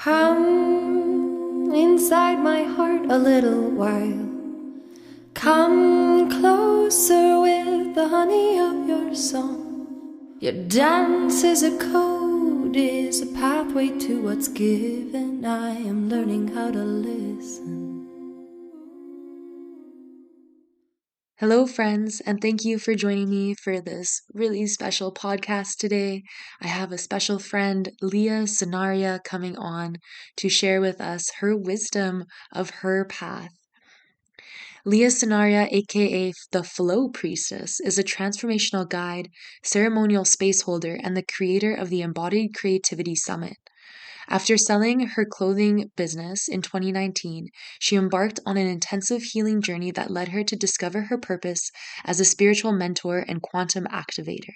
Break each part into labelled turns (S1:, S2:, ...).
S1: Hum inside my heart a little while. Come closer with the honey of your song. Your dance is a code, is a pathway to what's given. I am learning how to listen.
S2: Hello, friends, and thank you for joining me for this really special podcast today. I have a special friend, Leah Sonaria, coming on to share with us her wisdom of her path. Leah Sonaria, aka the Flow Priestess, is a transformational guide, ceremonial space holder, and the creator of the Embodied Creativity Summit. After selling her clothing business in 2019, she embarked on an intensive healing journey that led her to discover her purpose as a spiritual mentor and quantum activator.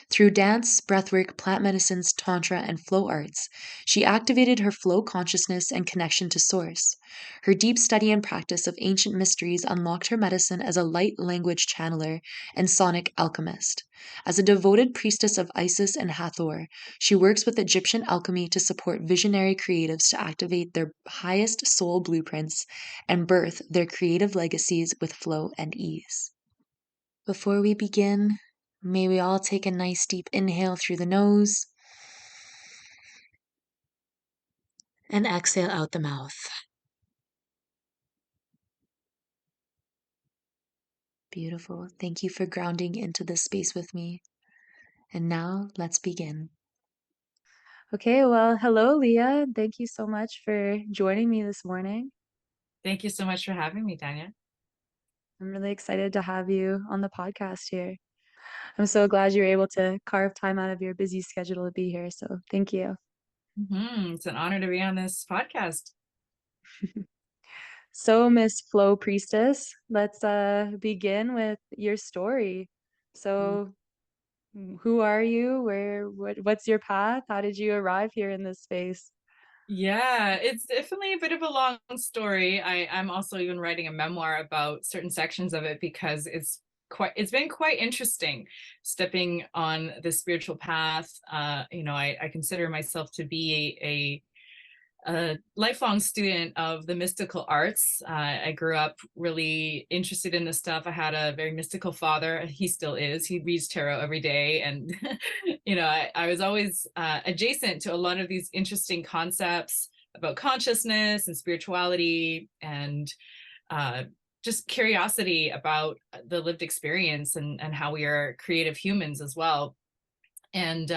S2: Through dance, breathwork, plant medicines, tantra, and flow arts, she activated her flow consciousness and connection to source. Her deep study and practice of ancient mysteries unlocked her medicine as a light language channeler and sonic alchemist. As a devoted priestess of Isis and Hathor, she works with Egyptian alchemy to support visionary creatives to activate their highest soul blueprints and birth their creative legacies with flow and ease. Before we begin, may we all take a nice deep inhale through the nose and exhale out the mouth. Beautiful. Thank you for grounding into this space with me. And now let's begin. Okay, well, hello, Leah. Thank you so much for joining me this morning.
S3: Thank you so much for having me, Danya.
S2: I'm really excited to have you on the podcast here. I'm so glad you're able to carve time out of your busy schedule to be here. So thank you.
S3: It's an honor to be on this podcast.
S2: So, Miss Flow Priestess, let's begin with your story. So, who are you? What's your path? How did you arrive here in this space?
S3: Yeah, it's definitely a bit of a long story. I'm also even writing a memoir about certain sections of it because it's been quite interesting stepping on the spiritual path. I consider myself to be a lifelong student of the mystical arts. I grew up really interested in this stuff. I had a very mystical father. He still is. He reads tarot every day. And, I was always adjacent to a lot of these interesting concepts about consciousness and spirituality and just curiosity about the lived experience and how we are creative humans as well. And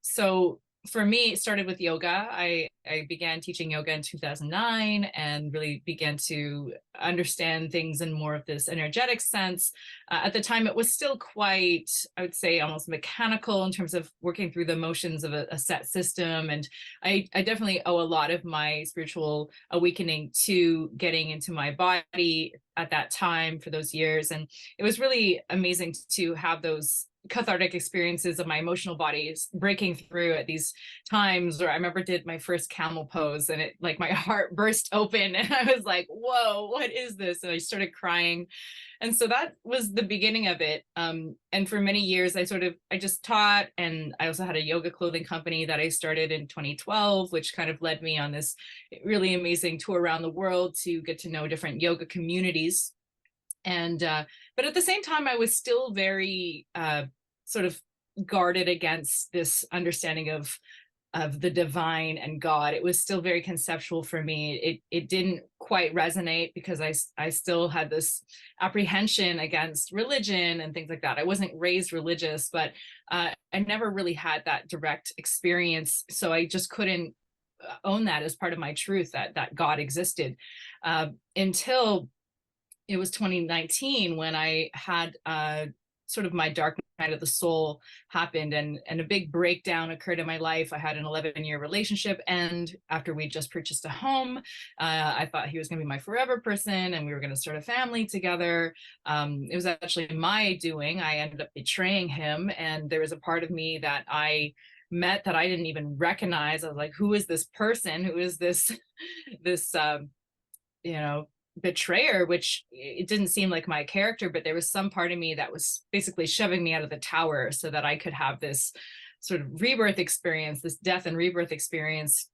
S3: so for me, it started with yoga. I began teaching yoga in 2009 and really began to understand things in more of this energetic sense. At the time, it was still quite, I would say, almost mechanical in terms of working through the motions of a set system. And I definitely owe a lot of my spiritual awakening to getting into my body at that time for those years. And it was really amazing to have those cathartic experiences of my emotional bodies breaking through at these times where I remember did my first camel pose and it like my heart burst open and I was like, whoa, what is this? And I started crying. And so that was the beginning of it. And for many years, I just taught, and I also had a yoga clothing company that I started in 2012, which kind of led me on this really amazing tour around the world to get to know different yoga communities. And but at the same time, I was still very sort of guarded against this understanding of the divine and God. It was still very conceptual for me. It didn't quite resonate because I still had this apprehension against religion and things like that. I wasn't raised religious, but I never really had that direct experience, so I just couldn't own that as part of my truth that God existed until it was 2019 when I had sort of my dark night of the soul happened and a big breakdown occurred in my life. I had an 11-year relationship and after we just purchased a home, I thought he was going to be my forever person and we were going to start a family together. It was actually my doing. I ended up betraying him, and there was a part of me that I met that I didn't even recognize. I was like, who is this person? Who is this this betrayer? Which it didn't seem like my character, but there was some part of me that was basically shoving me out of the tower so that I could have this sort of rebirth experience, this death and rebirth experience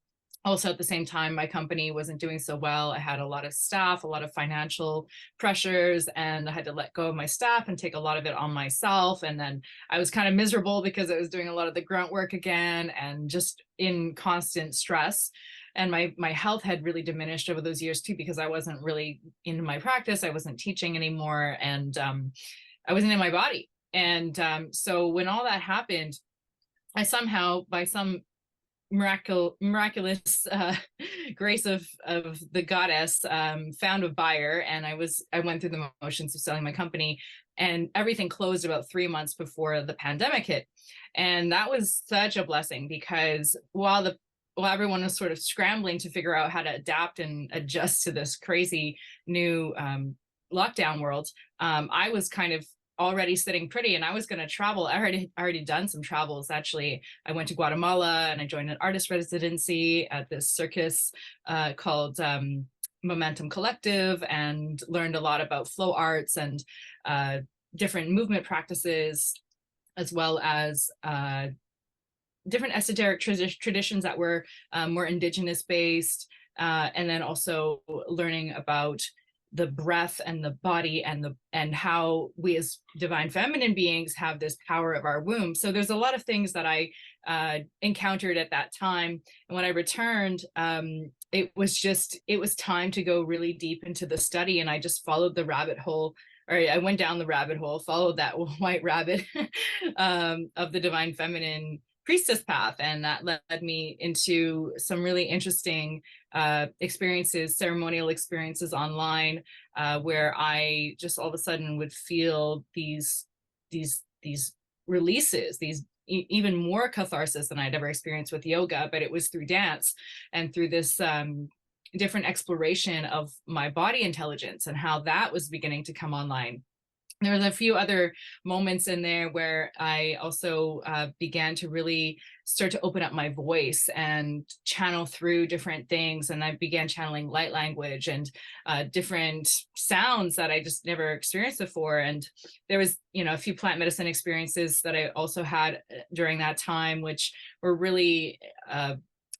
S3: Also, at the same time, my company wasn't doing so well. I had a lot of staff, a lot of financial pressures, and I had to let go of my staff and take a lot of it on myself. And then I was kind of miserable because I was doing a lot of the grunt work again and just in constant stress. And my health had really diminished over those years too, because I wasn't really into my practice. I wasn't teaching anymore, and I wasn't in my body. And so when all that happened, I somehow, by some miraculous grace of the goddess, found a buyer, and I went through the motions of selling my company, and everything closed about 3 months before the pandemic hit. And that was such a blessing, because while everyone was sort of scrambling to figure out how to adapt and adjust to this crazy new lockdown world, I was kind of already sitting pretty, and I was going to travel. I already done some travels. Actually, I went to Guatemala and I joined an artist residency at this circus called Momentum Collective, and learned a lot about flow arts and different movement practices, as well as different esoteric traditions that were more indigenous based, and then also learning about the breath and the body and how we as divine feminine beings have this power of our womb. So there's a lot of things that I encountered at that time. And when I returned, it was time to go really deep into the study. And I just followed the rabbit hole, or I went down the rabbit hole, followed that white rabbit of the divine feminine priestess path. And that led me into some really interesting experiences, ceremonial experiences online, where I just all of a sudden would feel these releases, these even more catharsis than I'd ever experienced with yoga, but it was through dance and through this different exploration of my body intelligence and how that was beginning to come online. There was a few other moments in there where I also began to really start to open up my voice and channel through different things. And I began channeling light language and different sounds that I just never experienced before. And there was, a few plant medicine experiences that I also had during that time, which were really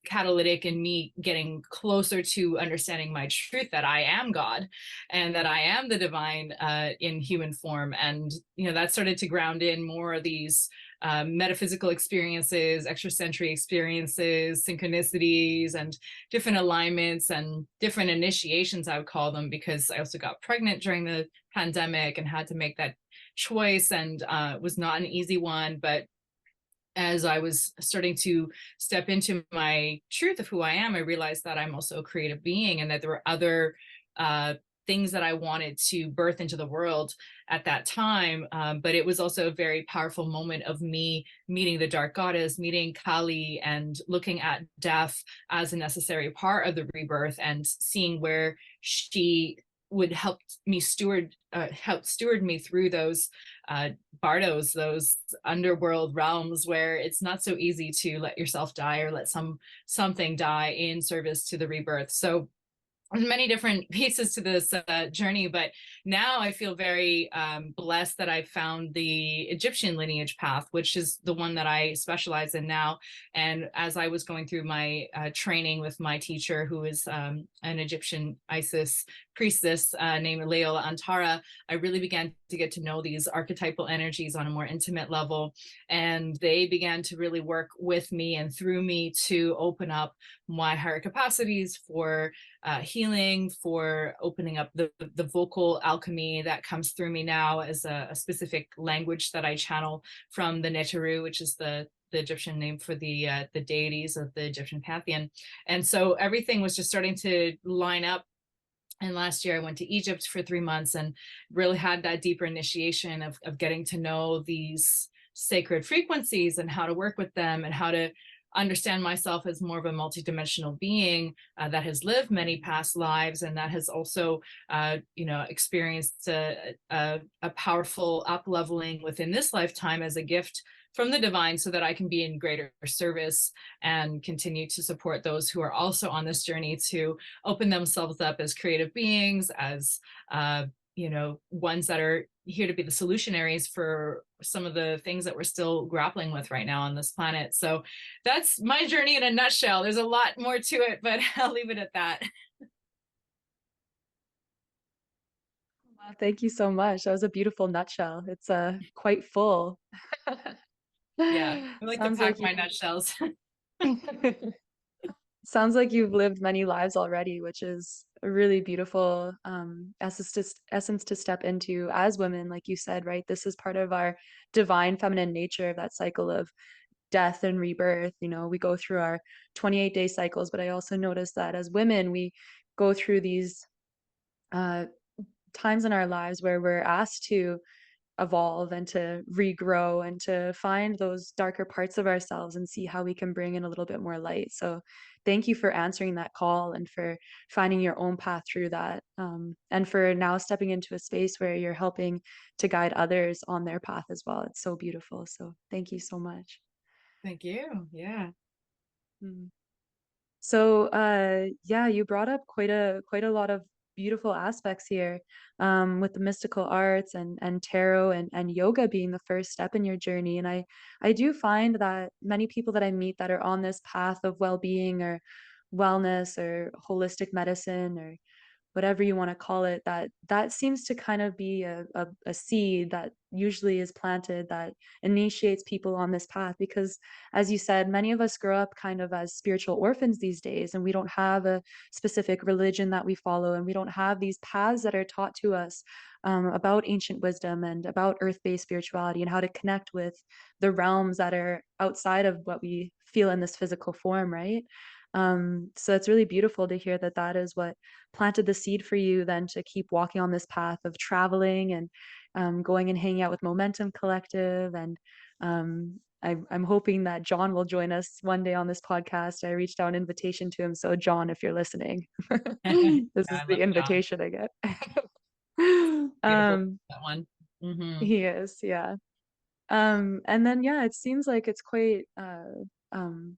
S3: catalytic in me getting closer to understanding my truth, that I am God and that I am the divine in human form. And that started to ground in more of these metaphysical experiences, extrasensory experiences, synchronicities, and different alignments and different initiations, I would call them, because I also got pregnant during the pandemic and had to make that choice, and it was not an easy one. But as I was starting to step into my truth of who I am, I realized that I'm also a creative being, and that there were other things that I wanted to birth into the world at that time. But it was also a very powerful moment of me meeting the dark goddess, meeting Kali, and looking at death as a necessary part of the rebirth, and seeing where she would help steward me through those bardos, those underworld realms where it's not so easy to let yourself die or let something die in service to the rebirth. So there's many different pieces to this journey, but now I feel very blessed that I found the Egyptian lineage path, which is the one that I specialize in now. And as I was going through my training with my teacher, who is an Egyptian Isis priestess named Leah, I really began to get to know these archetypal energies on a more intimate level. And they began to really work with me and through me to open up my higher capacities for healing, for opening up the vocal alchemy that comes through me now as a specific language that I channel from the Neteru, which is the Egyptian name for the deities of the Egyptian pantheon. And so everything was just starting to line up. And last year I went to Egypt for 3 months and really had that deeper initiation of getting to know these sacred frequencies and how to work with them and how to understand myself as more of a multidimensional being that has lived many past lives, and that has also, experienced a powerful up-leveling within this lifetime as a gift from the divine, so that I can be in greater service and continue to support those who are also on this journey to open themselves up as creative beings, as ones that are here to be the solutionaries for some of the things that we're still grappling with right now on this planet. So that's my journey in a nutshell. There's a lot more to it, but I'll leave it at that.
S2: Wow, thank you so much. That was a beautiful nutshell. It's quite full.
S3: Yeah, I like to
S2: Sounds like
S3: pack my nutshells.
S2: sounds like you've lived many lives already, which is a really beautiful essence to step into as women, like you said, right? This is part of our divine feminine nature, of that cycle of death and rebirth. We go through our 28-day cycles, but I also notice that as women, we go through these uh, times in our lives where we're asked to evolve and to regrow and to find those darker parts of ourselves and see how we can bring in a little bit more light. So thank you for answering that call and for finding your own path through that, and for now stepping into a space where you're helping to guide others on their path as well. It's so beautiful. So thank you so much.
S3: Thank you. Yeah.
S2: Mm. So, yeah, you brought up quite a lot of beautiful aspects here, with the mystical arts and tarot and yoga being the first step in your journey. And I do find that many people that I meet that are on this path of well-being or wellness or holistic medicine or whatever you want to call it, that seems to kind of be a seed that usually is planted that initiates people on this path. Because as you said, many of us grow up kind of as spiritual orphans these days, and we don't have a specific religion that we follow, and we don't have these paths that are taught to us, about ancient wisdom and about earth-based spirituality and how to connect with the realms that are outside of what we feel in this physical form, right? So it's really beautiful to hear that that is what planted the seed for you then to keep walking on this path of traveling and, going and hanging out with Momentum Collective. And I'm hoping that John will join us one day on this podcast. I reached out an invitation to him. So John, if you're listening,
S3: Yeah,
S2: this is
S3: I
S2: the
S3: love John.
S2: invitation I get.
S3: Beautiful,
S2: um,
S3: that one. Mm-hmm.
S2: he is, yeah. And then, yeah, it seems like it's quite, um,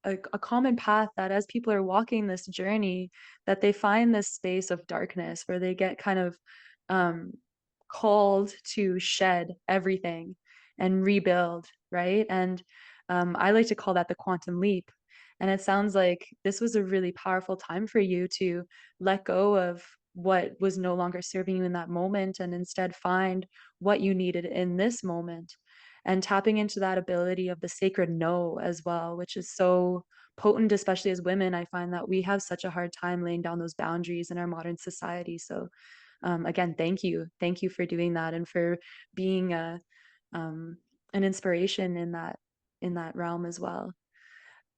S2: a common path that as people are walking this journey, that they find this space of darkness where they get kind of, um, called to shed everything and rebuild, right? And I like to call that the quantum leap. And it sounds like this was a really powerful time for you to let go of what was no longer serving you in that moment and instead find what you needed in this moment, and tapping into that ability of the sacred no as well, which is so potent, especially as women. I find that we have such a hard time laying down those boundaries in our modern society. So, again, thank you for doing that and for being um, an inspiration in that realm as well.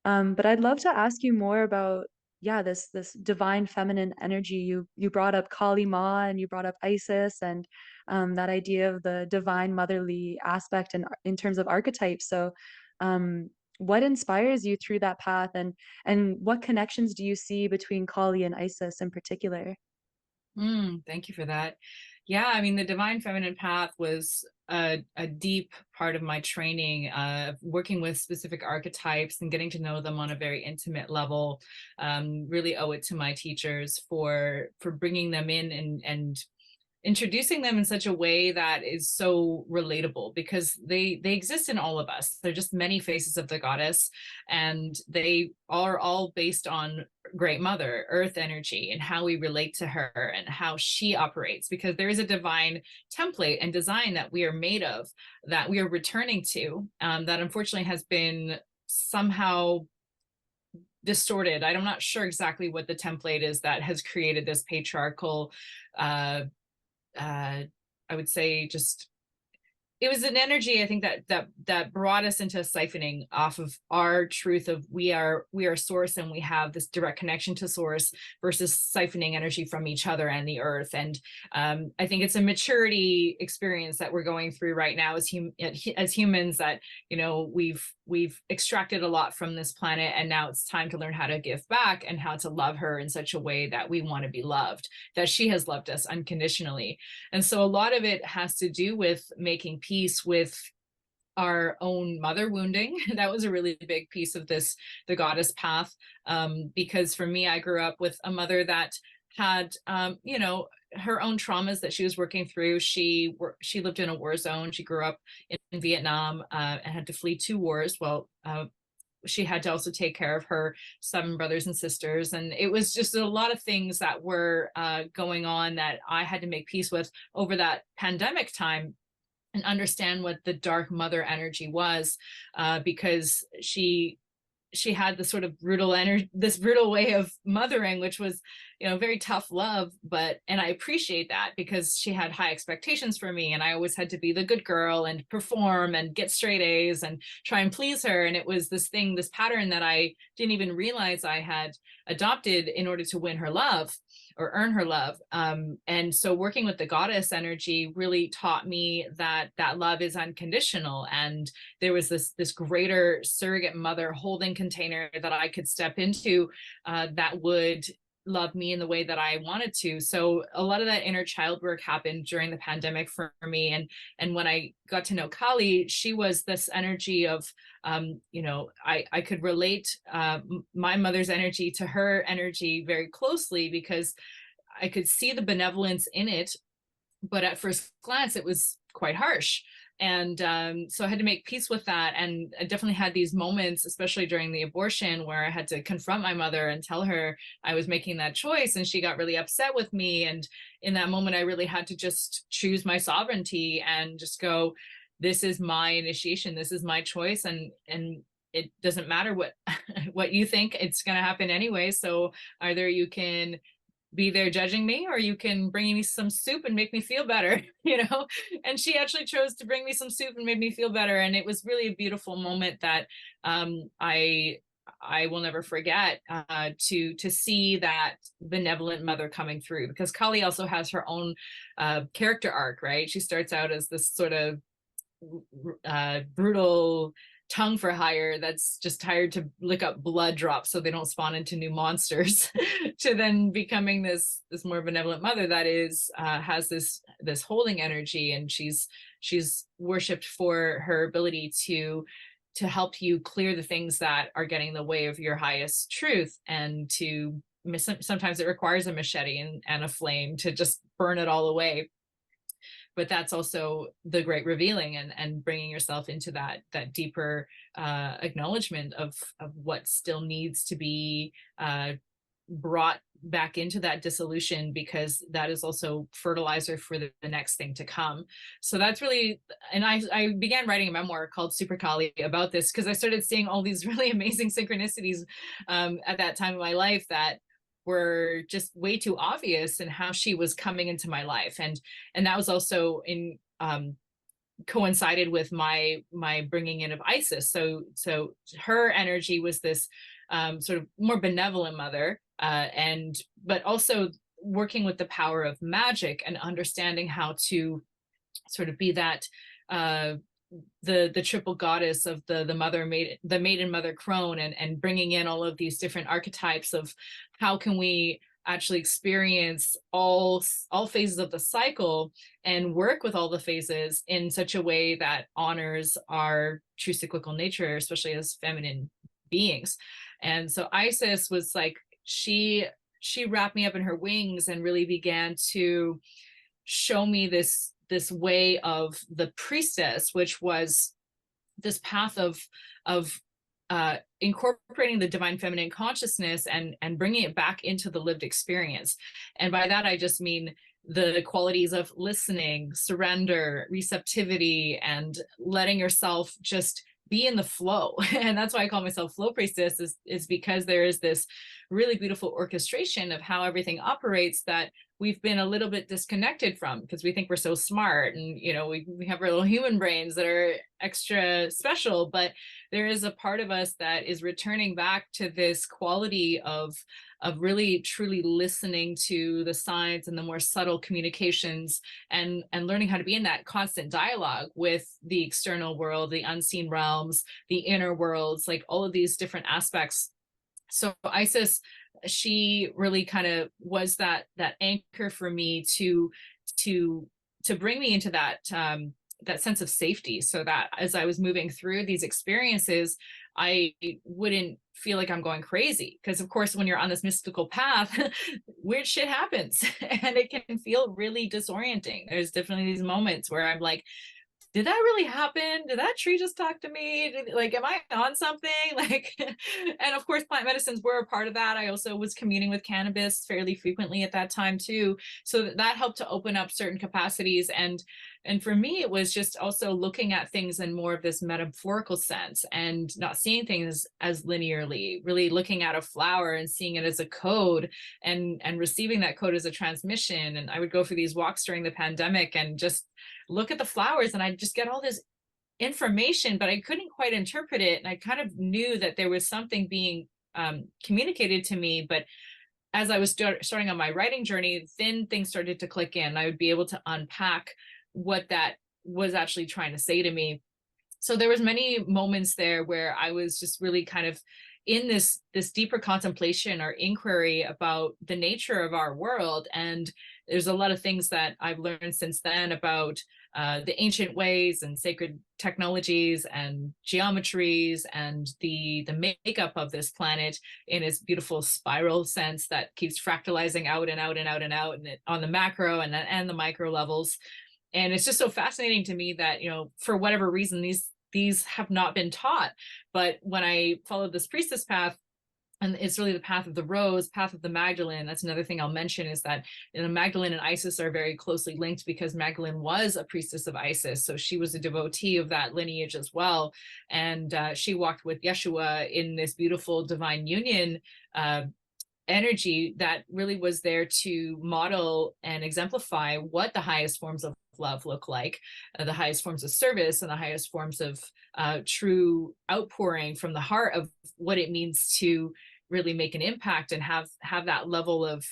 S2: But I'd love to ask you more about, yeah, this divine feminine energy. You brought up Kali Ma and you brought up Isis and, that idea of the divine motherly aspect in terms of archetypes. So, um, what inspires you through that path, and what connections do you see between Kali and Isis in particular?
S3: Thank you for that. Yeah, I mean, the divine feminine path was a deep part of my training, working with specific archetypes and getting to know them on a very intimate level. Really owe it to my teachers for bringing them in and introducing them in such a way that is so relatable, because they exist in all of us. They're just many faces of the goddess, and they are all based on Great Mother, Earth energy, and how we relate to her and how she operates, because there is a divine template and design that we are made of, that we are returning to, that unfortunately has been somehow distorted. I'm not sure exactly what the template is that has created this patriarchal, uh, I would say, just it was an energy, I think, that brought us into siphoning off of our truth of we are source, and we have this direct connection to source, versus siphoning energy from each other and the earth. And I think it's a maturity experience that we're going through right now as humans, that we've extracted a lot from this planet, and now it's time to learn how to give back and how to love her in such a way that we want to be loved, that she has loved us unconditionally. And so a lot of it has to do with making peace with our own mother wounding. That was a really big piece of the goddess path, because for me, I grew up with a mother that had, her own traumas that she was working through. She lived in a war zone. She grew up in Vietnam and had to flee 2 wars. Well, she had to also take care of her 7 brothers and sisters. And it was just a lot of things that were going on that I had to make peace with over that pandemic time and understand what the dark mother energy was, because she had this sort of brutal energy, this brutal way of mothering, which was, very tough love. And I appreciate that because she had high expectations for me. And I always had to be the good girl and perform and get straight A's and try and please her. And it was this pattern that I didn't even realize I had adopted in order to win her love or earn her love. And so working with the goddess energy really taught me that love is unconditional. And there was this greater surrogate mother holding container that I could step into that would love me in the way that I wanted to. So a lot of that inner child work happened during the pandemic for me. And when I got to know Kali, she was this energy of, I could relate my mother's energy to her energy very closely because I could see the benevolence in it. But at first glance, it was quite harsh. And so I had to make peace with that. And I definitely had these moments, especially during the abortion, where I had to confront my mother and tell her I was making that choice. And she got really upset with me. And in that moment, I really had to just choose my sovereignty and just go, this is my initiation. This is my choice. And it doesn't matter what you think, it's going to happen anyway. So either you can be there judging me, or you can bring me some soup and make me feel better, and she actually chose to bring me some soup and made me feel better. And it was really a beautiful moment that I will never forget, to see that benevolent mother coming through, because Kali also has her own character arc, right? She starts out as this sort of brutal tongue for hire that's just tired to lick up blood drops so they don't spawn into new monsters, to then becoming this more benevolent mother that is has this holding energy. And she's worshipped for her ability to help you clear the things that are getting in the way of your highest truth, and sometimes it requires a machete and a flame to just burn it all away. But that's also the great revealing and bringing yourself into that deeper acknowledgement of what still needs to be brought back into that dissolution, because that is also fertilizer for the next thing to come. So that's really, and I began writing a memoir called Super Kali about this, because I started seeing all these really amazing synchronicities at that time of my life that were just way too obvious in how she was coming into my life. And that was also in coincided with my bringing in of Isis. So her energy was this sort of more benevolent mother, but also working with the power of magic and understanding how to sort of be that the triple goddess of the maiden mother crone, and bringing in all of these different archetypes of how can we actually experience all phases of the cycle and work with all the phases in such a way that honors our true cyclical nature, especially as feminine beings. And so Isis was like, she wrapped me up in her wings and really began to show me this way of the priestess, which was this path of incorporating the divine feminine consciousness and bringing it back into the lived experience. And by that, I just mean the qualities of listening, surrender, receptivity, and letting yourself just be in the flow. And that's why I call myself Flow Priestess, is because there is this really beautiful orchestration of how everything operates that we've been a little bit disconnected from, because we think we're so smart, and we have our little human brains that are extra special, but there is a part of us that is returning back to this quality of really truly listening to the signs and the more subtle communications, and learning how to be in that constant dialogue with the external world, the unseen realms, the inner worlds, like all of these different aspects. So Isis, she really kind of was that anchor for me to bring me into that sense of safety, so that as I was moving through these experiences, I wouldn't feel like I'm going crazy. Because of course, when you're on this mystical path, weird shit happens and it can feel really disorienting. There's definitely these moments where I'm like, did that really happen? Did that tree just talk to me? Like, am I on something? Like, and of course, plant medicines were a part of that. I also was communing with cannabis fairly frequently at that time too. So that helped to open up certain capacities. And for me, it was just also looking at things in more of this metaphorical sense and not seeing things as linearly, really looking at a flower and seeing it as a code and receiving that code as a transmission. And I would go for these walks during the pandemic and just look at the flowers, and I'd just get all this information, but I couldn't quite interpret it. And I kind of knew that there was something being communicated to me. But as I was starting on my writing journey, then things started to click in. I would be able to unpack what that was actually trying to say to me. So there was many moments there where I was just really kind of in this deeper contemplation or inquiry about the nature of our world. And there's a lot of things that I've learned since then about the ancient ways and sacred technologies and geometries and the makeup of this planet in its beautiful spiral sense that keeps fractalizing out and out and out and out, and on the macro and the micro levels. And it's just so fascinating to me that, for whatever reason, these have not been taught. But when I followed this priestess path, and it's really the path of the rose, path of the Magdalene. That's another thing I'll mention, is that Magdalene and Isis are very closely linked because Magdalene was a priestess of Isis. So she was a devotee of that lineage as well. And she walked with Yeshua in this beautiful divine union energy that really was there to model and exemplify what the highest forms of love look like, the highest forms of service, and the highest forms of true outpouring from the heart of what it means to really make an impact and have that level of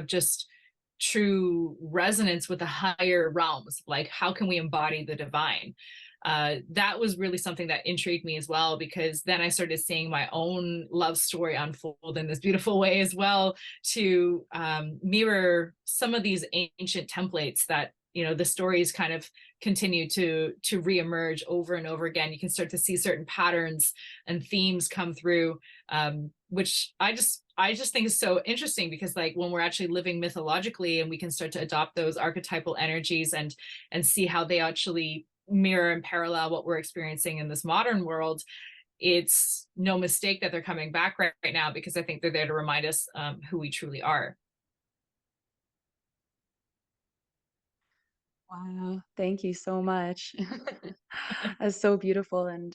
S3: just true resonance with the higher realms. Like, how can we embody the divine? That was really something that intrigued me as well, because then I started seeing my own love story unfold in this beautiful way as well, to mirror some of these ancient templates that, the stories kind of continue to reemerge over and over again. You can start to see certain patterns and themes come through, which I just think is so interesting, because like when we're actually living mythologically and we can start to adopt those archetypal energies and see how they actually mirror and parallel what we're experiencing in this modern world, it's no mistake that they're coming back right now, because I think they're there to remind us who we truly are.
S2: Wow, thank you so much. That's so beautiful, and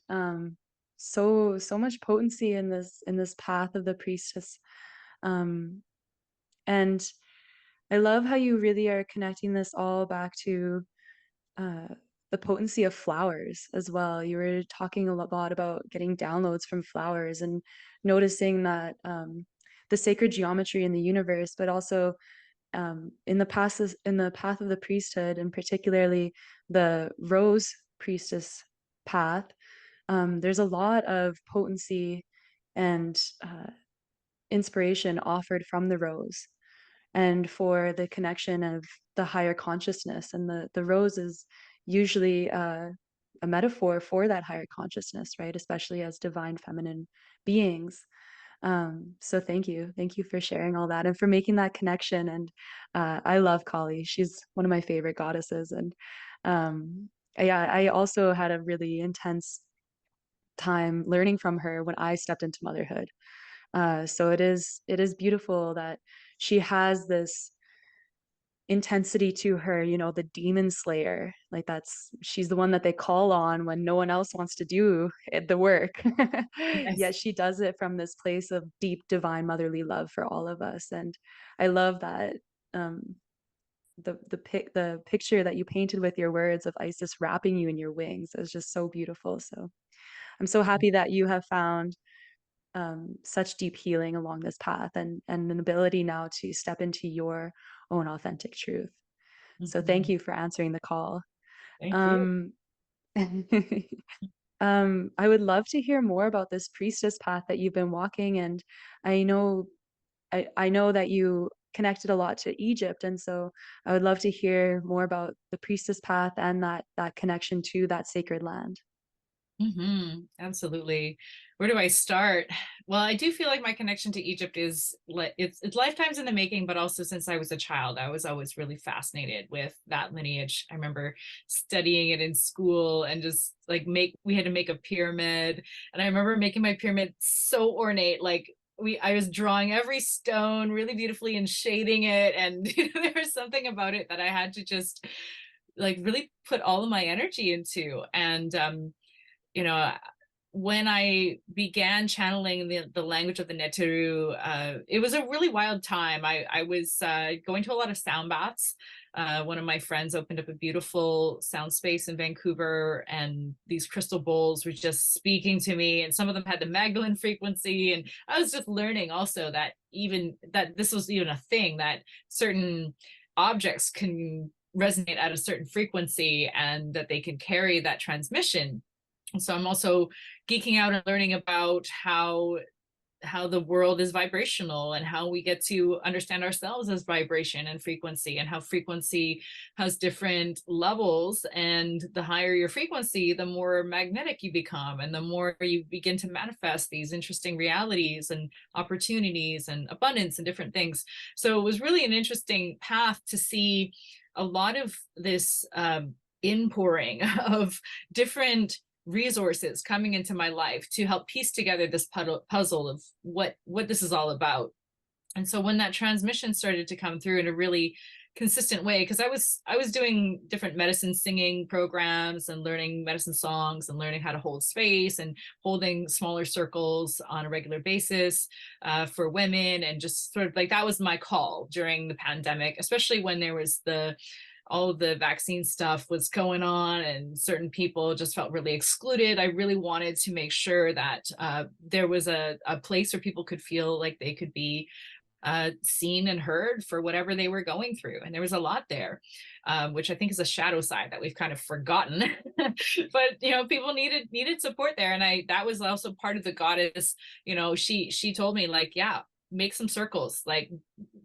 S2: so much potency in this path of the priestess. Um, and I love how you really are connecting this all back to uh, the potency of flowers as well. You were talking a lot about getting downloads from flowers and noticing that the sacred geometry in the universe, but also in the path of the priesthood, and particularly the rose priestess path. There's a lot of potency and inspiration offered from the rose, and for the connection of the higher consciousness. And the rose is usually a metaphor for that higher consciousness, right? Especially as divine feminine beings. So thank you for sharing all that and for making that connection. And I love Kali. She's one of my favorite goddesses. And yeah, I also had a really intense time learning from her when I stepped into motherhood. So it is beautiful that she has this intensity to her, the demon slayer. Like, she's the one that they call on when no one else wants to do the work.
S3: Yes.
S2: Yet she does it from this place of deep divine motherly love for all of us. And I love that the picture that you painted with your words of Isis wrapping you in your wings is just so beautiful. So I'm so happy that you have found such deep healing along this path, and an ability now to step into your own authentic truth. So thank you for answering the call.
S3: Thank you.
S2: I would love to hear more about this priestess path that you've been walking. And I know that you connected a lot to Egypt, and so I would love to hear more about the priestess path and that connection to that sacred land.
S3: Absolutely. Where do I start? Well, I do feel like my connection to Egypt is it's lifetimes in the making, but also since I was a child, I was always really fascinated with that lineage. I remember studying it in school and just like we had to make a pyramid, and I remember making my pyramid so ornate, like I was drawing every stone really beautifully and shading it, and there was something about it that I had to just like really put all of my energy into. And you know, when I began channeling the language of the Neteru, it was a really wild time. I was going to a lot of sound baths. One of my friends opened up a beautiful sound space in Vancouver, and these crystal bowls were just speaking to me. And some of them had the Magdalene frequency. And I was just learning also that this was even a thing, that certain objects can resonate at a certain frequency and that they can carry that transmission. So I'm also geeking out and learning about how the world is vibrational, and how we get to understand ourselves as vibration and frequency, and how frequency has different levels, and the higher your frequency, the more magnetic you become, and the more you begin to manifest these interesting realities and opportunities and abundance and different things. So it was really an interesting path to see a lot of this inpouring of different resources coming into my life to help piece together this puzzle of what this is all about. And so when that transmission started to come through in a really consistent way, because I was doing different medicine singing programs and learning medicine songs and learning how to hold space and holding smaller circles on a regular basis for women, and just sort of like that was my call during the pandemic, especially when there was all of the vaccine stuff was going on and certain people just felt really excluded. I really wanted to make sure that there was a place where people could feel like they could be seen and heard for whatever they were going through. And there was a lot there, which I think is a shadow side that we've kind of forgotten. But people needed support there. And that was also part of the goddess. She told me, like, yeah, make some circles, like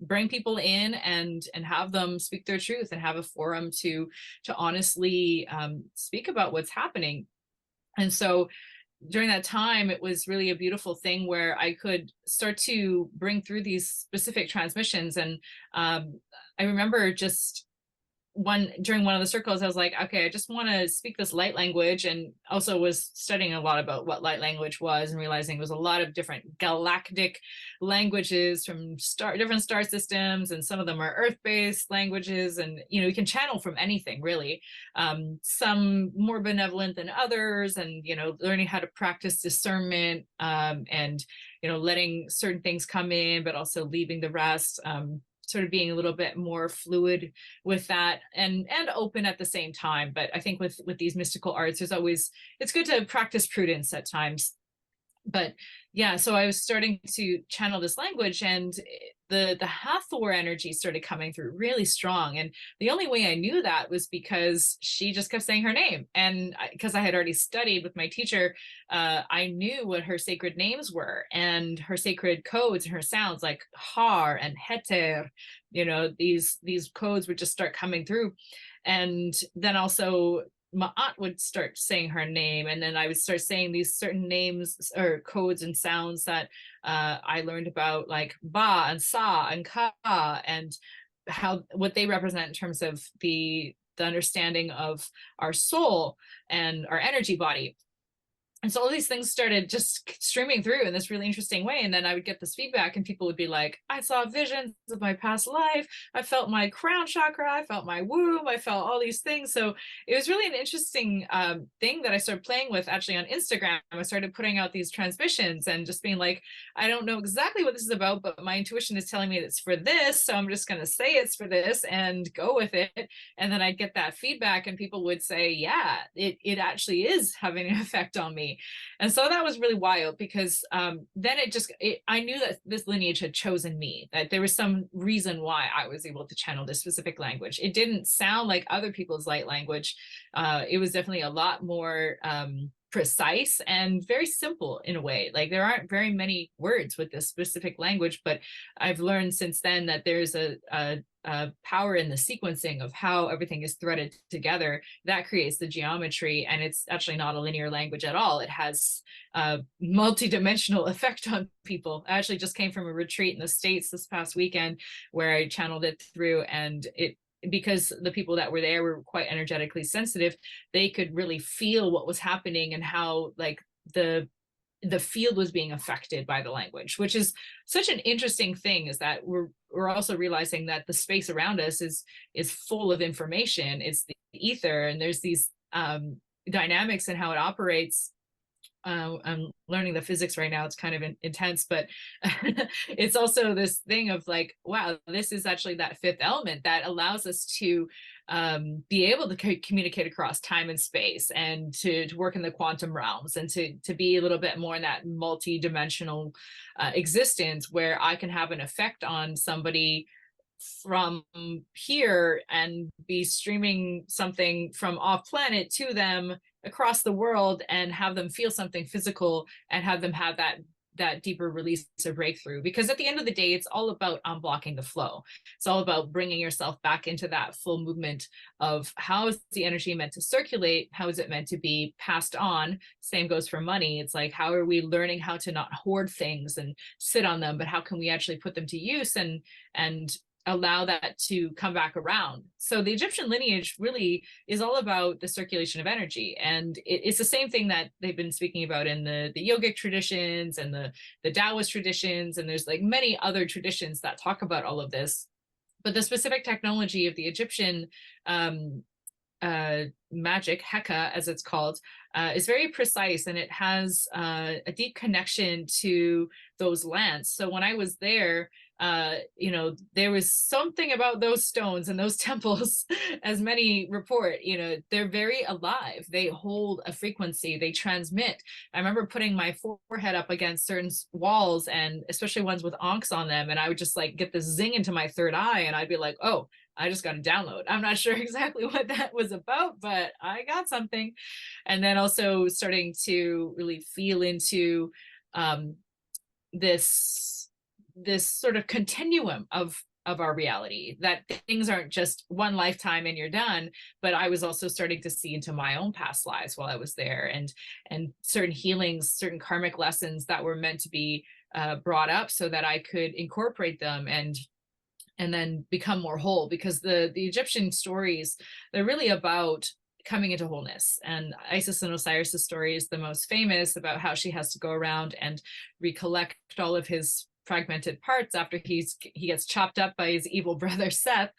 S3: bring people in and have them speak their truth, and have a forum to honestly speak about what's happening. And so during that time, it was really a beautiful thing where I could start to bring through these specific transmissions. And I remember just during one of the circles, I was like, okay, I just want to speak this light language, and also was studying a lot about what light language was, and realizing it was a lot of different galactic languages from different star systems, and some of them are earth-based languages, and you can channel from anything really. Some more benevolent than others, and learning how to practice discernment, and letting certain things come in, but also leaving the rest. Sort of being a little bit more fluid with that, and open at the same time. But I think with these mystical arts, it's good to practice prudence at times. But yeah, so I was starting to channel this language, and the Hathor energy started coming through really strong. And the only way I knew that was because she just kept saying her name. And because I had already studied with my teacher, I knew what her sacred names were, and her sacred codes and her sounds, like Har and Heter. These codes would just start coming through. And then also Ma'at would start saying her name, and then I would start saying these certain names or codes and sounds that I learned about, like Ba and Sa and Ka, and what they represent in terms of the understanding of our soul and our energy body. And so all these things started just streaming through in this really interesting way. And then I would get this feedback, and people would be like, I saw visions of my past life. I felt my crown chakra. I felt my womb. I felt all these things. So it was really an interesting thing that I started playing with actually on Instagram. I started putting out these transmissions and just being like, I don't know exactly what this is about, but my intuition is telling me it's for this. So I'm just going to say it's for this and go with it. And then I'd get that feedback, and people would say, yeah, it actually is having an effect on me. And so that was really wild, because then I knew that this lineage had chosen me, that there was some reason why I was able to channel this specific language. It didn't sound like other people's light language. It was definitely a lot more precise and very simple in a way. Like there aren't very many words with this specific language, but I've learned since then that there's a power in the sequencing of how everything is threaded together that creates the geometry. And it's actually not a linear language at all. It has a multi-dimensional effect on people. I actually just came from a retreat in the States this past weekend where I channeled it through, and because the people that were there were quite energetically sensitive, they could really feel what was happening and how like the field was being affected by the language, which is such an interesting thing, is that we're also realizing that the space around us is full of information. It's the ether, and there's these dynamics and how it operates. I'm learning the physics right now. It's kind of intense, but it's also this thing of like, wow, this is actually that fifth element that allows us to be able to communicate across time and space, and to work in the quantum realms, and to be a little bit more in that multi-dimensional existence where I can have an effect on somebody from here and be streaming something from off planet to them across the world, and have them feel something physical, and have them have that deeper release or breakthrough. Because at the end of the day, it's all about unblocking the flow. It's all about bringing yourself back into that full movement of how is the energy meant to circulate? How is it meant to be passed on? Same goes for money. It's like, how are we learning how to not hoard things and sit on them, but how can we actually put them to use and allow that to come back around? So the Egyptian lineage really is all about the circulation of energy. And it's the same thing that they've been speaking about in the yogic traditions and the Taoist traditions. And there's like many other traditions that talk about all of this. But the specific technology of the Egyptian magic, Heka, as it's called, is very precise, and it has a deep connection to those lands. So when I was there, there was something about those stones and those temples, as many report, they're very alive. They hold a frequency, they transmit. I remember putting my forehead up against certain walls, and especially ones with ankhs on them, and I would just like get this zing into my third eye, and I'd be like, oh, I just got a download. I'm not sure exactly what that was about, but I got something. And then also starting to really feel into this sort of continuum of our reality, that things aren't just one lifetime and you're done. But I was also starting to see into my own past lives while I was there, and certain healings, certain karmic lessons that were meant to be brought up so that I could incorporate them and then become more whole. Because the Egyptian stories, they're really about coming into wholeness. And Isis and Osiris's story is the most famous, about how she has to go around and recollect all of his fragmented parts after he gets chopped up by his evil brother Seth,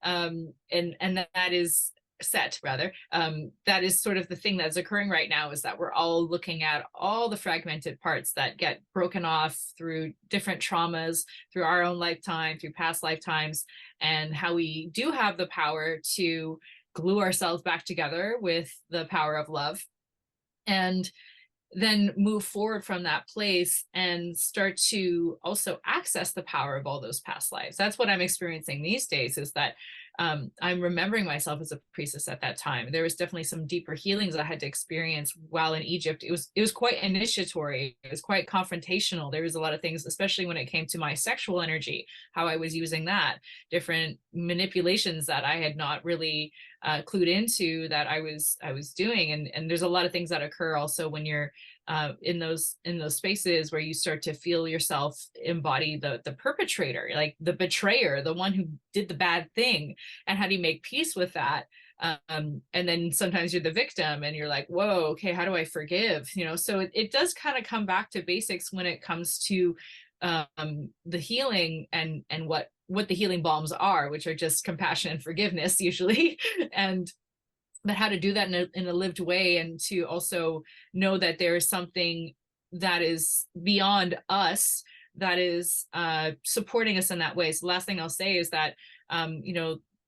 S3: and that is Set rather. That is sort of the thing that's occurring right now, is that we're all looking at all the fragmented parts that get broken off through different traumas, through our own lifetime, through past lifetimes, and how we do have the power to glue ourselves back together with the power of love, and then move forward from that place and start to also access the power of all those past lives. That's what I'm experiencing these days, is that I'm remembering myself as a priestess at that time. There was definitely some deeper healings I had to experience while in Egypt. It was quite initiatory. It was quite confrontational. There was a lot of things, especially when it came to my sexual energy, how I was using that, different manipulations that I had not really clued into that I was doing. And there's a lot of things that occur also when you're in those spaces where you start to feel yourself embody the perpetrator, like the betrayer, the one who did the bad thing, and how do you make peace with that? And then sometimes you're the victim and you're like, whoa, okay, how do I forgive? So it does kind of come back to basics when it comes to the healing and what the healing balms are, which are just compassion and forgiveness usually. But how to do that in a lived way, and to also know that there is something that is beyond us that is supporting us in that way. So the last thing I'll say is that,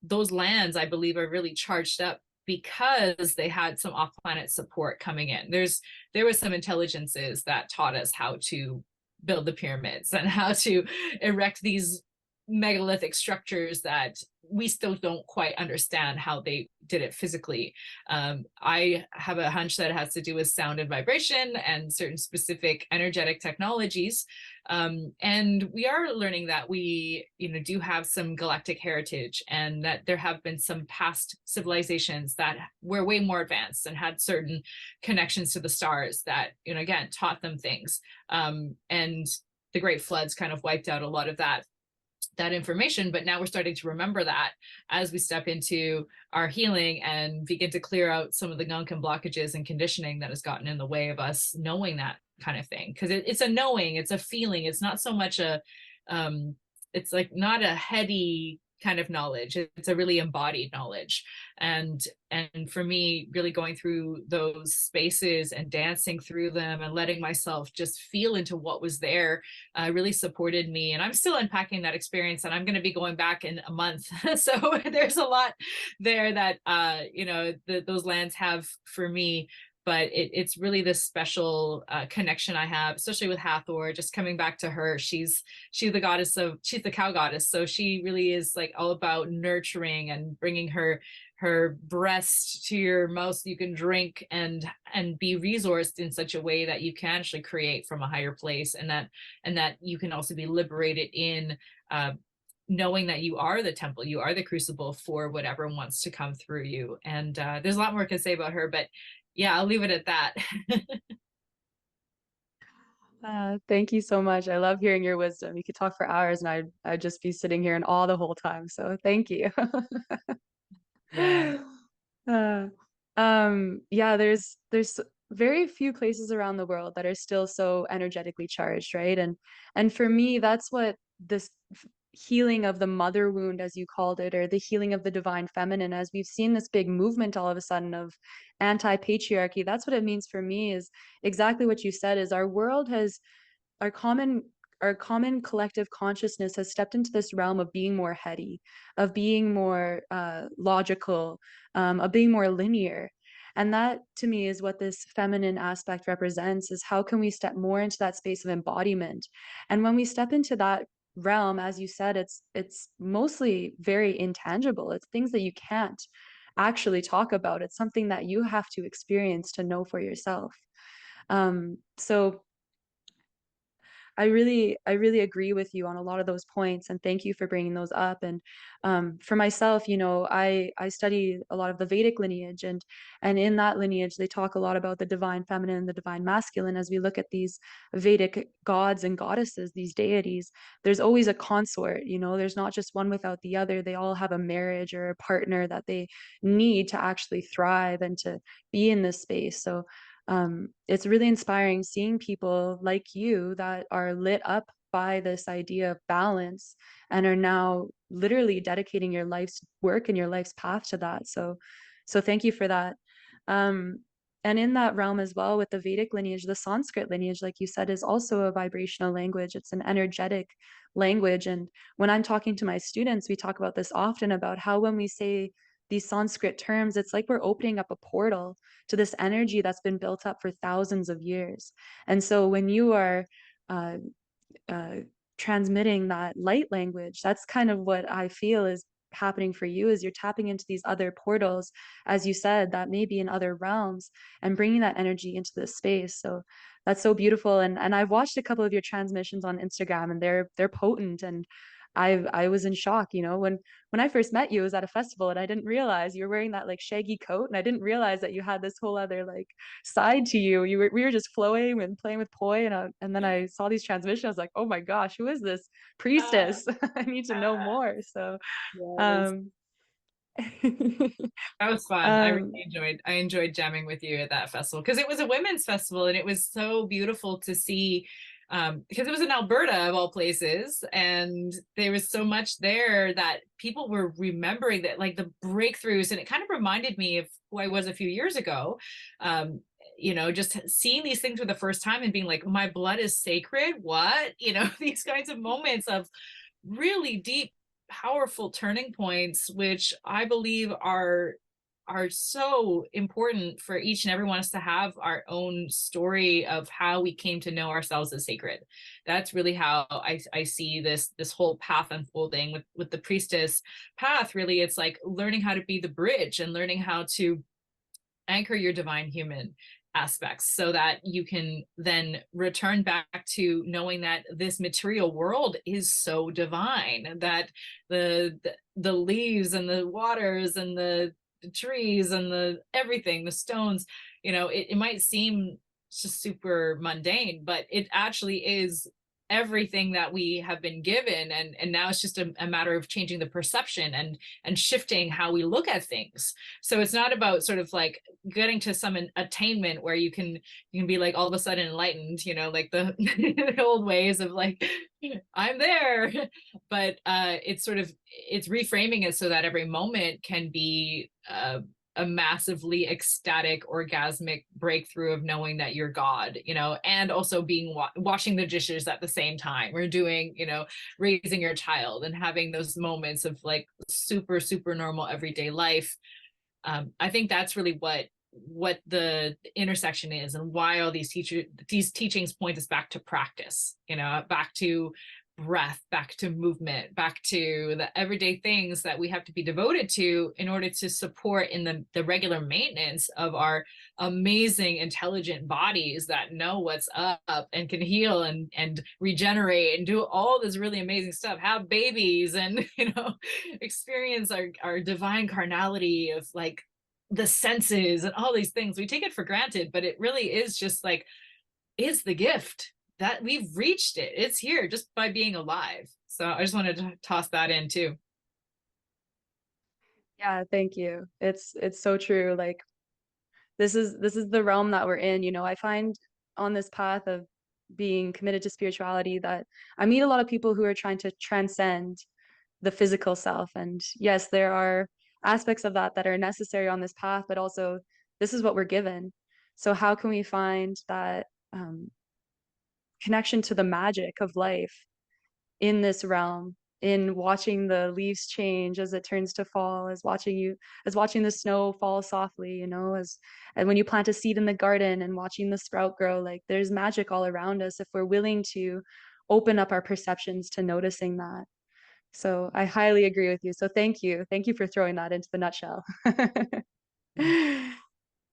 S3: those lands, I believe, are really charged up because they had some off-planet support coming in. There was some intelligences that taught us how to build the pyramids and how to erect these megalithic structures that we still don't quite understand how they did it physically. I have a hunch that it has to do with sound and vibration and certain specific energetic technologies. And we are learning that we, do have some galactic heritage, and that there have been some past civilizations that were way more advanced and had certain connections to the stars that, again, taught them things. And the Great Floods kind of wiped out a lot of that information, but now we're starting to remember that as we step into our healing and begin to clear out some of the gunk and blockages and conditioning that has gotten in the way of us knowing that kind of thing. Because it's a knowing, it's a feeling. It's not so much it's like not a heady kind of knowledge. It's a really embodied knowledge. And for me, really going through those spaces and dancing through them and letting myself just feel into what was there really supported me. And I'm still unpacking that experience, and I'm going to be going back in a month. So there's a lot there that, those lands have for me. But it's really this special connection I have, especially with Hathor. Just coming back to her, she's the cow goddess. So she really is like all about nurturing and bringing her breast to your mouth so you can drink and be resourced in such a way that you can actually create from a higher place, and that you can also be liberated in knowing that you are the temple, you are the crucible for whatever wants to come through you. And there's a lot more I can say about her, but yeah, I'll leave it at that.
S4: Thank you so much. I love hearing your wisdom. You could talk for hours, and I'd just be sitting here in awe the whole time. So thank you.
S3: Yeah.
S4: Yeah, there's very few places around the world that are still so energetically charged, right? And for me, that's what this healing of the mother wound, as you called it, or the healing of the divine feminine, as we've seen this big movement all of a sudden of anti-patriarchy, that's what it means for me, is exactly what you said, is our world has, our common collective consciousness has stepped into this realm of being more heady, of being more logical, of being more linear. And that, to me, is what this feminine aspect represents, is how can we step more into that space of embodiment. And when we step into that realm, as you said, it's mostly very intangible. It's things that you can't actually talk about. It's something that you have to experience to know for yourself. So I really agree with you on a lot of those points, and thank you for bringing those up. And for myself, I study a lot of the Vedic lineage, and in that lineage, they talk a lot about the divine feminine and the divine masculine. As we look at these Vedic gods and goddesses, these deities, there's always a consort. There's not just one without the other. They all have a marriage or a partner that they need to actually thrive and to be in this space. So it's really inspiring seeing people like you that are lit up by this idea of balance and are now literally dedicating your life's work and your life's path to that. So thank you for that. And in that realm as well, with the Vedic lineage, the Sanskrit lineage, like you said, is also a vibrational language. It's an energetic language. And when I'm talking to my students, we talk about this often, about how when we say these Sanskrit terms, it's like we're opening up a portal to this energy that's been built up for thousands of years. And so when you are transmitting that light language, that's kind of what I feel is happening for you, is you're tapping into these other portals, as you said, that may be in other realms, and bringing that energy into this space. So that's so beautiful. And I've watched a couple of your transmissions on Instagram, and they're potent, and I was in shock. When I first met you, it was at a festival, and I didn't realize you were wearing that like shaggy coat, and I didn't realize that you had this whole other like side to you. We were just flowing and playing with poi, and then I saw these transmissions. I was like, oh my gosh, who is this priestess? I need to know more. So
S3: Yes.
S4: um
S3: That was fun. I enjoyed jamming with you at that festival, because it was a women's festival, and it was so beautiful to see, because it was in Alberta of all places, and there was so much there that people were remembering, that like the breakthroughs, and it kind of reminded me of who I was a few years ago. Just seeing these things for the first time and being like, my blood is sacred. What? These kinds of moments of really deep, powerful turning points, which I believe are are so important for each and every one of us to have our own story of how we came to know ourselves as sacred. That's really how I see this whole path unfolding with the priestess path. Really, it's like learning how to be the bridge and learning how to anchor your divine human aspects so that you can then return back to knowing that this material world is so divine, that the leaves and the waters and the trees and the everything, the stones, it might seem just super mundane, but it actually is everything that we have been given, and now it's just a matter of changing the perception and shifting how we look at things. So it's not about sort of like getting to some attainment where you can be like all of a sudden enlightened, like the, the old ways of like, I'm there. But it's reframing it so that every moment can be a massively ecstatic, orgasmic breakthrough of knowing that you're God, and also being washing the dishes at the same time, or doing, raising your child and having those moments of like super, super normal everyday life. I think that's really what the intersection is, and why all these teachings point us back to practice, back to breath, back to movement, back to the everyday things that we have to be devoted to in order to support in the regular maintenance of our amazing, intelligent bodies that know what's up and can heal and regenerate and do all this really amazing stuff, have babies, and experience our divine carnality of like the senses and all these things. We take it for granted, but it really is just like, it's the gift that we've reached it. It's here just by being alive. So I just wanted to toss that in too.
S4: Yeah, thank you. It's so true. Like this is the realm that we're in. I find on this path of being committed to spirituality that I meet a lot of people who are trying to transcend the physical self. And yes, there are aspects of that are necessary on this path, but also this is what we're given. So how can we find that connection to the magic of life in this realm, in watching the leaves change as it turns to fall, as watching the snow fall softly, and when you plant a seed in the garden and watching the sprout grow. Like there's magic all around us if we're willing to open up our perceptions to noticing that. So I highly agree with you. So thank you for throwing that into the nutshell.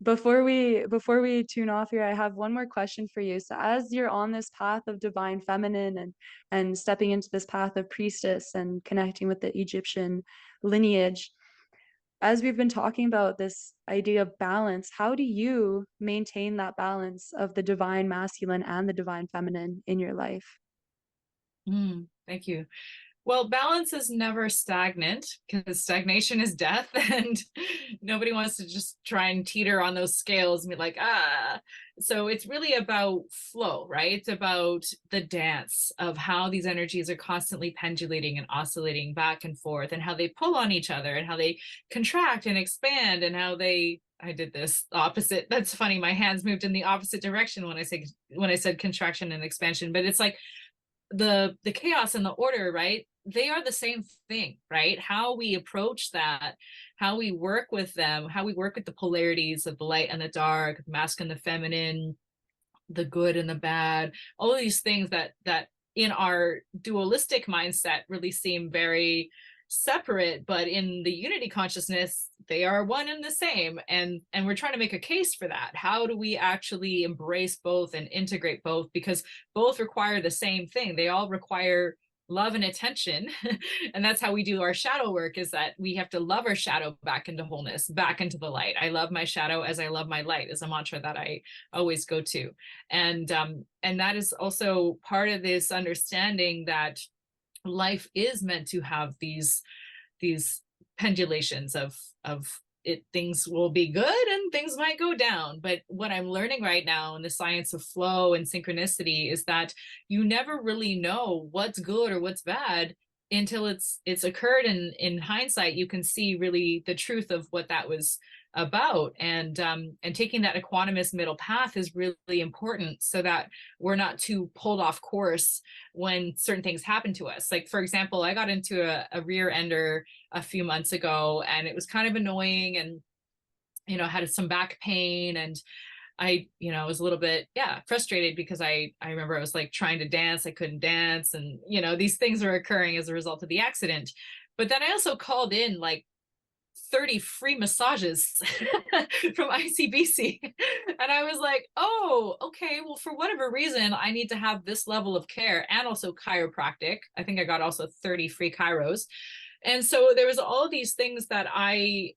S4: Before we tune off here, I have one more question for you. So as you're on this path of divine feminine and stepping into this path of priestess and connecting with the Egyptian lineage, as we've been talking about this idea of balance, how do you maintain that balance of the divine masculine and the divine feminine in your life?
S3: Thank you. Well, balance is never stagnant, because stagnation is death, and nobody wants to just try and teeter on those scales and be like, So it's really about flow, right? It's about the dance of how these energies are constantly pendulating and oscillating back and forth, and how they pull on each other, and how they contract and expand, and how I did this opposite. That's funny. My hands moved in the opposite direction when I said contraction and expansion, but it's like the chaos and the order, right? They are the same thing, right? How we approach that, how we work with them, how we work with the polarities of the light and the dark, the masculine and the feminine, the good and the bad, all of these things that in our dualistic mindset really seem very separate, but in the unity consciousness they are one and the same, and we're trying to make a case for that. How do we actually embrace both and integrate both, because both require the same thing. They all require love and attention. And that's how we do our shadow work, is that we have to love our shadow back into wholeness, back into the light. I love my shadow as I love my light is a mantra that I always go to. And that is also part of this understanding that life is meant to have these pendulations of it. Things will be good and things might go down. But what I'm learning right now in the science of flow and synchronicity is that you never really know what's good or what's bad until it's occurred. And in hindsight, you can see really the truth of what that was about. And taking that equanimous middle path is really important, so that we're not too pulled off course when certain things happen to us. Like, for example, I got into a rear ender a few months ago, and it was kind of annoying, and had some back pain, and I, was a little bit, frustrated because I remember I was like trying to dance. I couldn't dance. And, these things were occurring as a result of the accident. But then I also called in like 30 free massages from ICBC. And I was like, oh, okay, well, for whatever reason, I need to have this level of care, and also chiropractic. I think I got also 30 free chiros. And so there was all these things that I,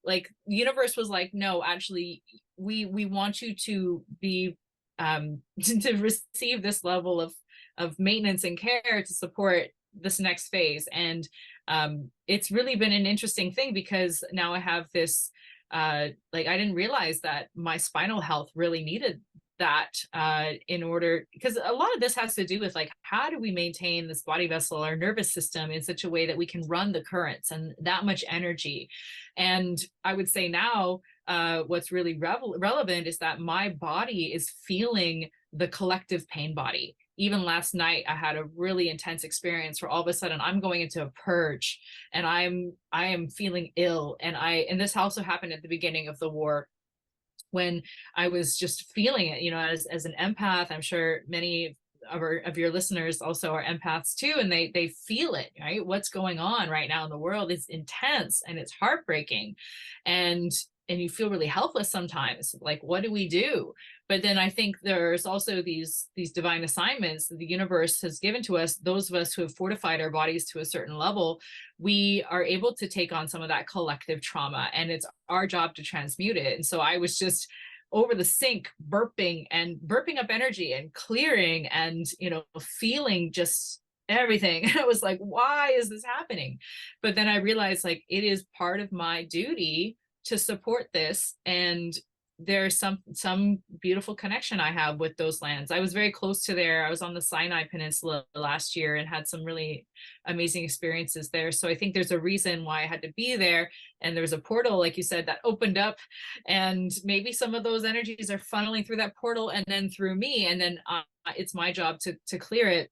S3: like the universe was like, no, actually, we want you to be to receive this level of maintenance and care to support this next phase. And it's really been an interesting thing, because now I have this like, I didn't realize that my spinal health really needed that in order, because a lot of this has to do with like, how do we maintain this body vessel, our nervous system, in such a way that we can run the currents and that much energy. And I would say now what's really relevant is that my body is feeling the collective pain body. Even last night, I had a really intense experience where all of a sudden I'm going into a purge, and I am feeling ill. And this also happened at the beginning of the war, when I was just feeling it, as an empath. I'm sure many of your listeners also are empaths too, and they feel it, right? What's going on right now in the world is intense, and it's heartbreaking, and you feel really helpless sometimes. Like, what do we do? But then I think there's also these divine assignments that the universe has given to us. Those of us who have fortified our bodies to a certain level, we are able to take on some of that collective trauma, and it's our job to transmute it. And so I was just over the sink, burping up energy and clearing, and feeling just everything. I was like, why is this happening? But then I realized, like, it is part of my duty to support this. And there's some beautiful connection I have with those lands. I was very close to there. I was on the Sinai Peninsula last year and had some really amazing experiences there. So I think there's a reason why I had to be there. And there was a portal, like you said, that opened up, and maybe some of those energies are funneling through that portal and then through me. And then it's my job to clear it.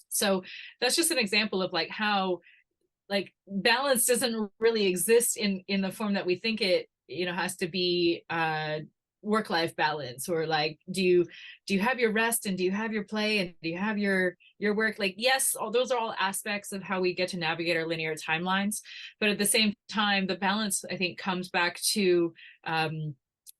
S3: So that's just an example of like how, like, balance doesn't really exist in the form that we think it has to be work-life balance, or like, do you have your rest, and do you have your play, and do you have your work? Like, yes, all those are all aspects of how we get to navigate our linear timelines, but at the same time, the balance, I think, comes back to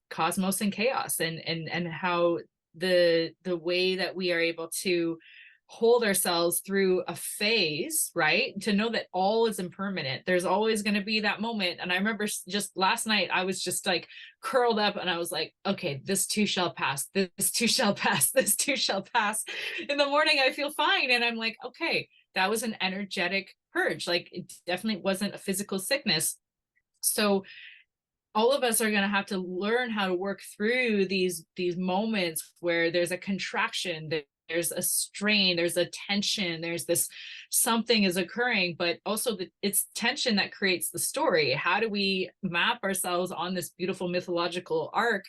S3: cosmos and chaos, and how the way that we are able to hold ourselves through a phase, right? To know that all is impermanent. There's always going to be that moment. And I remember just last night, I was just like curled up, and I was like, okay, this too shall pass. This too shall pass. This too shall pass. In the morning, I feel fine. And I'm like, okay, that was an energetic purge. Like, it definitely wasn't a physical sickness. So all of us are going to have to learn how to work through these moments where there's a contraction, there's a strain, there's a tension, there's this something is occurring, but also it's tension that creates the story. How do we map ourselves on this beautiful mythological arc?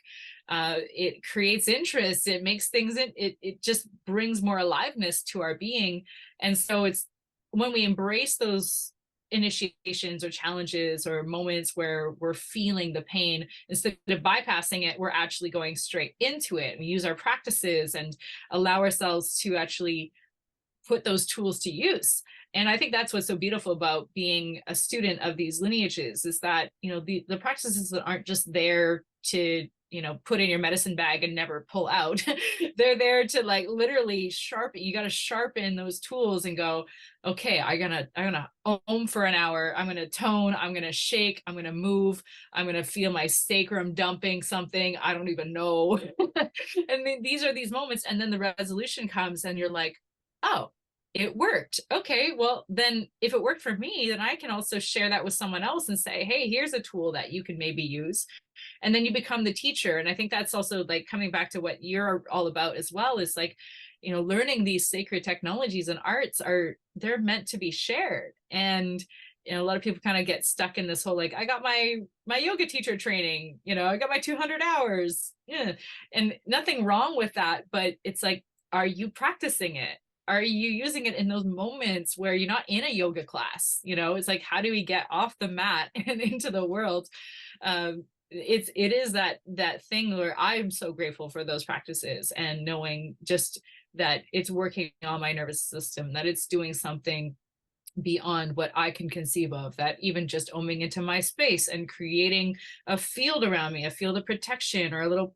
S3: It creates interest, it makes things, it just brings more aliveness to our being. And so it's when we embrace those initiations or challenges or moments where we're feeling the pain, instead of bypassing it, we're actually going straight into it. We use our practices and allow ourselves to actually put those tools to use. And I think that's what's so beautiful about being a student of these lineages, is that, the practices that aren't just there to, put in your medicine bag and never pull out. They're there to like literally sharpen. You got to sharpen those tools and go, okay, I'm gonna om for an hour. I'm gonna tone. I'm gonna shake. I'm gonna move. I'm gonna feel my sacrum dumping something. I don't even know. And then these are these moments, and then the resolution comes, and you're like, oh, it worked. Okay, well, then if it worked for me, then I can also share that with someone else and say, hey, here's a tool that you can maybe use. And then you become the teacher. And I think that's also like coming back to what you're all about as well, is like, learning these sacred technologies and arts they're meant to be shared. And a lot of people kind of get stuck in this whole, like, I got my yoga teacher training, I got my 200 hours. Yeah. And nothing wrong with that. But it's like, are you practicing it? Are you using it in those moments where you're not in a yoga class? It's like, how do we get off the mat and into the world? it is that thing where I'm so grateful for those practices, and knowing just that it's working on my nervous system, that it's doing something beyond what I can conceive of, that even just oming into my space and creating a field around me, a field of protection, or a little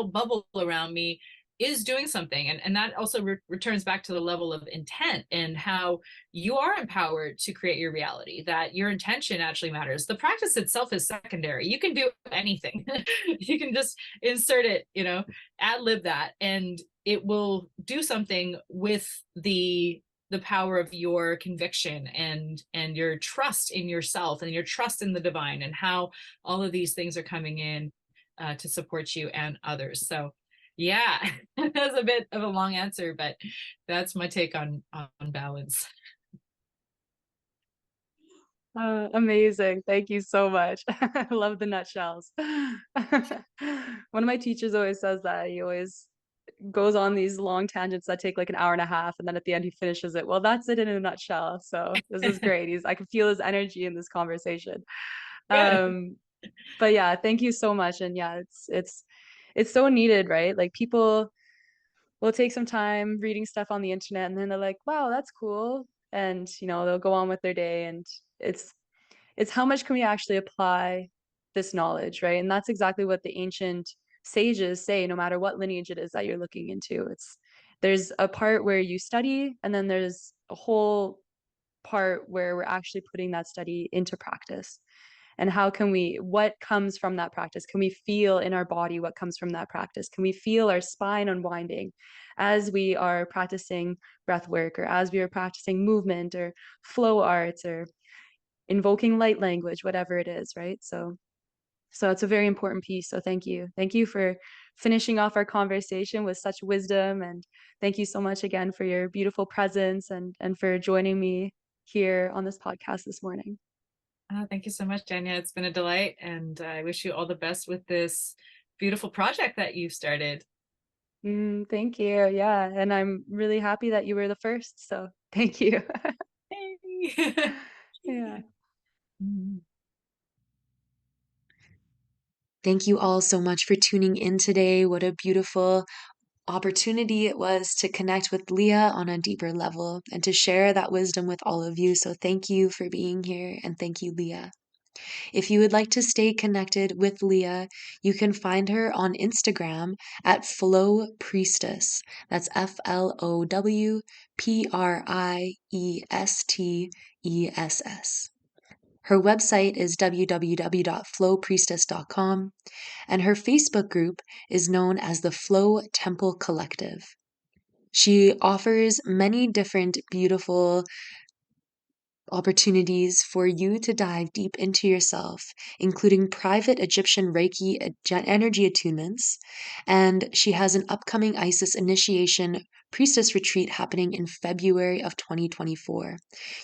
S3: bubble around me, is doing something. And that also returns back to the level of intent, and how you are empowered to create your reality, that your intention actually matters. The practice itself is secondary. You can do anything. You can just insert it, ad lib that, and it will do something with the power of your conviction and your trust in yourself and your trust in the divine, and how all of these things are coming in to support you and others. So yeah, that's a bit of a long answer, but that's my take on balance.
S4: Amazing. Thank you so much. I love the nutshells. One of my teachers always says that. He always goes on these long tangents that take like an hour and a half, and then at the end he finishes it. Well, that's it in a nutshell. So this is great. I can feel his energy in this conversation.
S3: Good.
S4: But yeah, thank you so much. And yeah, it's so needed, right? Like, people will take some time reading stuff on the internet, and then they're like, wow, that's cool. And they'll go on with their day, and it's how much can we actually apply this knowledge, right? And that's exactly what the ancient sages say, no matter what lineage it is that you're looking into. There's a part where you study, and then there's a whole part where we're actually putting that study into practice. And what comes from that practice? Can we feel in our body what comes from that practice? Can we feel our spine unwinding as we are practicing breath work, or as we are practicing movement or flow arts, or invoking light language, whatever it is, right? So it's a very important piece. So thank you for finishing off our conversation with such wisdom, and thank you so much again for your beautiful presence, and for joining me here on this podcast this morning.
S3: Thank you so much, Danya. It's been a delight, and I wish you all the best with this beautiful project that you've started.
S4: Thank you. Yeah, and I'm really happy that you were the first, so thank you.
S3: Hey.
S4: Yeah.
S2: Thank you all so much for tuning in today. What a beautiful opportunity it was to connect with Leah on a deeper level and to share that wisdom with all of you. So thank you for being here, and thank you, Leah. If you would like to stay connected with Leah, you can find her on Instagram at Flow Priestess. That's FlowPriestess. Her website is www.flowpriestess.com, and her Facebook group is known as the Flow Temple Collective. She offers many different beautiful opportunities for you to dive deep into yourself, including private Egyptian Reiki energy attunements. And she has an upcoming Isis initiation priestess retreat happening in February of 2024.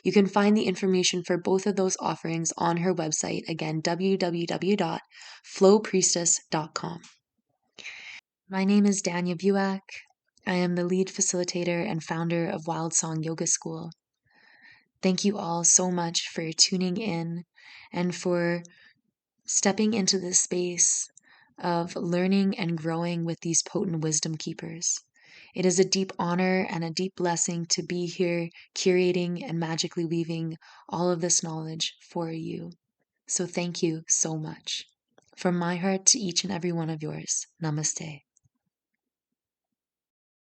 S2: You can find the information for both of those offerings on her website, again, www.flowpriestess.com. My name is Danya Buak. I am the lead facilitator and founder of Wild Song Yoga School. Thank you all so much for tuning in and for stepping into this space of learning and growing with these potent wisdom keepers. It is a deep honor and a deep blessing to be here curating and magically weaving all of this knowledge for you. So thank you so much. From my heart to each and every one of yours, namaste.